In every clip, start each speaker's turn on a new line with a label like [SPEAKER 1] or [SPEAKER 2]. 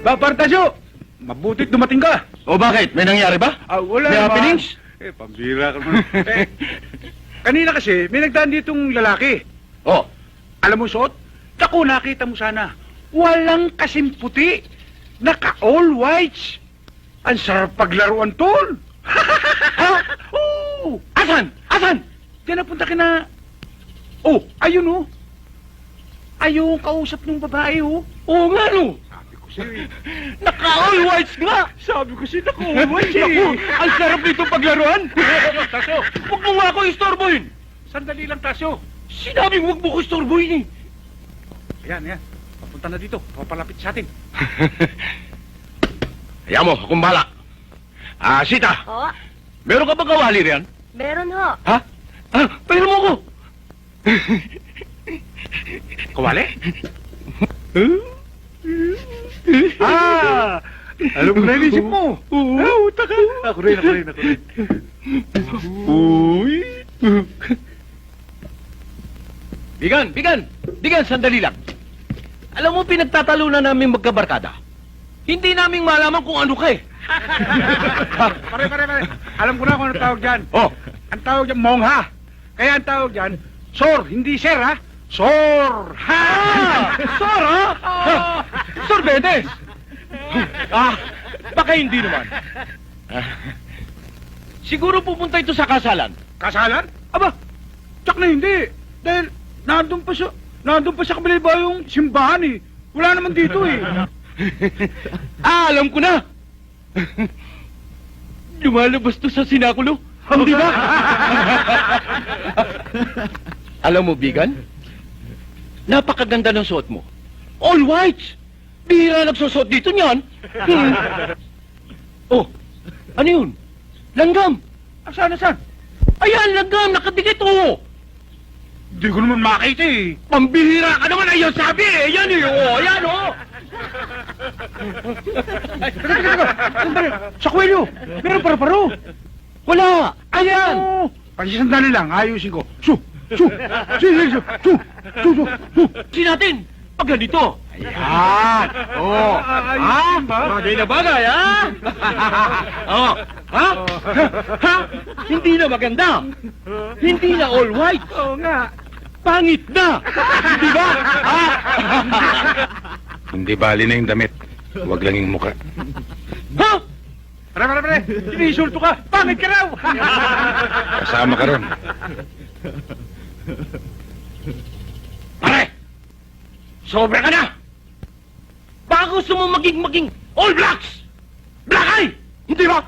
[SPEAKER 1] Bapartasyo! Mabutit dumating ka.
[SPEAKER 2] O bakit? May nangyari ba?
[SPEAKER 1] Wala
[SPEAKER 2] May
[SPEAKER 1] naman.
[SPEAKER 2] happenings?
[SPEAKER 1] Pambira ka naman. Kanina kasi, may nagdaan ditong lalaki.
[SPEAKER 2] Oh,
[SPEAKER 1] Alam mo, suot? Naku, nakita mo sana. Walang kasing puti. Naka-all whites. Ang sarap paglaruan, tol. Ha? Oo.
[SPEAKER 2] asan? Asan?
[SPEAKER 1] Diyan napunta ka na... Oh, ayun oh. Ayun, kausap ng babae oh.
[SPEAKER 2] Oo nga no.
[SPEAKER 1] Sabi ko sa'yo eh.
[SPEAKER 2] Naka-all whites nga.
[SPEAKER 1] Sabi ko sa'yo, naka-all whites eh.
[SPEAKER 2] Naku, ang sarap nitong paglaruan.
[SPEAKER 1] Tasyo,
[SPEAKER 2] Huwag mo nga ako istorbohin.
[SPEAKER 1] sandali lang, Tasyo.
[SPEAKER 2] Sinabing huwag mo ko istorbohin eh.
[SPEAKER 1] Ayan. Papunta na dito. Papalapit sa atin.
[SPEAKER 2] Hayaan mo, akong bala. Sita,
[SPEAKER 3] Oh,
[SPEAKER 2] meron ka ba kawali riyan?
[SPEAKER 3] meron ho.
[SPEAKER 2] Ha? Pahira mo ko.
[SPEAKER 1] Kawali? Alam ko na inisip mo. Oo, taka. Ako rin.
[SPEAKER 2] Uy. Bigan, sandali lang. Alam mo, pinagtatalunan namin magkabarkada. Hindi namin malaman kung ano ka eh.
[SPEAKER 1] Pare. Alam ko na kung ano tawag dyan.
[SPEAKER 2] Oh,
[SPEAKER 1] Ang tawag dyan, mongha. Kaya ang tawag dyan, sor, hindi sir ha. Sor! Ha!
[SPEAKER 2] Sor, ha? Sor Bedes! Baka hindi naman. Siguro pupunta ito sa kasalan.
[SPEAKER 1] Kasalan? Aba, tsak na hindi. Dahil nandun pa sa kabila yung simbahan eh. Wala naman dito eh.
[SPEAKER 2] Alam ko na! Lumalabas to sa sinakulo. Hindi ba? Alam mo, Bigan? Napakaganda ng suot mo. All whites! Bihira nagsusot dito niyan. Oh, ano yun? Langgam!
[SPEAKER 1] Saan?
[SPEAKER 2] Ayan, langgam! Nakadikit, oh!
[SPEAKER 1] Hindi ko naman makita eh.
[SPEAKER 2] Pambihira ka naman! Ayun, sabi eh! Yan eh! Oh, yan, oh!
[SPEAKER 1] Sandali, sa kwelyo, meron paro-paro.
[SPEAKER 2] Wala! Ayan!
[SPEAKER 1] Sandali lang, ayusin ko. Su!
[SPEAKER 2] Natin! Pag ganito!
[SPEAKER 1] Ayan! Oh!
[SPEAKER 2] Ayun ba? Bagay na bagay, ha? Oh, ha? Ha? Hindi na maganda. Hindi na all white.
[SPEAKER 1] Oo nga.
[SPEAKER 2] Pangit na. Di ba? Ha?
[SPEAKER 4] Hindi bali na yung damit. Huwag lang yung muka.
[SPEAKER 2] Ha?
[SPEAKER 1] Pare, inisulto ka. Pangit ka raw.
[SPEAKER 4] Kasama ka ron.
[SPEAKER 2] Pare! Sobra ka na! Baka gusto mo maging all blacks! Black eye! Hindi ba?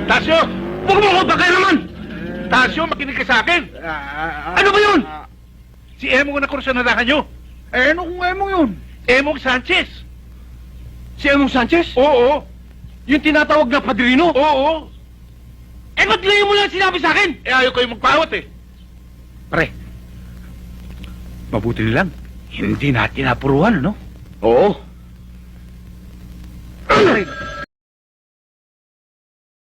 [SPEAKER 1] Tasyo!
[SPEAKER 2] Huwag mo ko baka naman!
[SPEAKER 1] Tasyo, makinig ka sa akin.
[SPEAKER 2] Ano ba yun?
[SPEAKER 1] Si Emong na kursanadahan nyo. Ano kung Emong yun? Emong Sanchez.
[SPEAKER 2] Si Emong Sanchez?
[SPEAKER 1] Oo.
[SPEAKER 2] Yung tinatawag na padrino?
[SPEAKER 1] Oo.
[SPEAKER 2] Eh, ba't ngayon mo lang sinabi sa akin?
[SPEAKER 1] Ayaw ko yung magpawat eh. Pre, mabuti lang. Hindi natin napuruhan, no?
[SPEAKER 2] Oo.
[SPEAKER 1] Ay,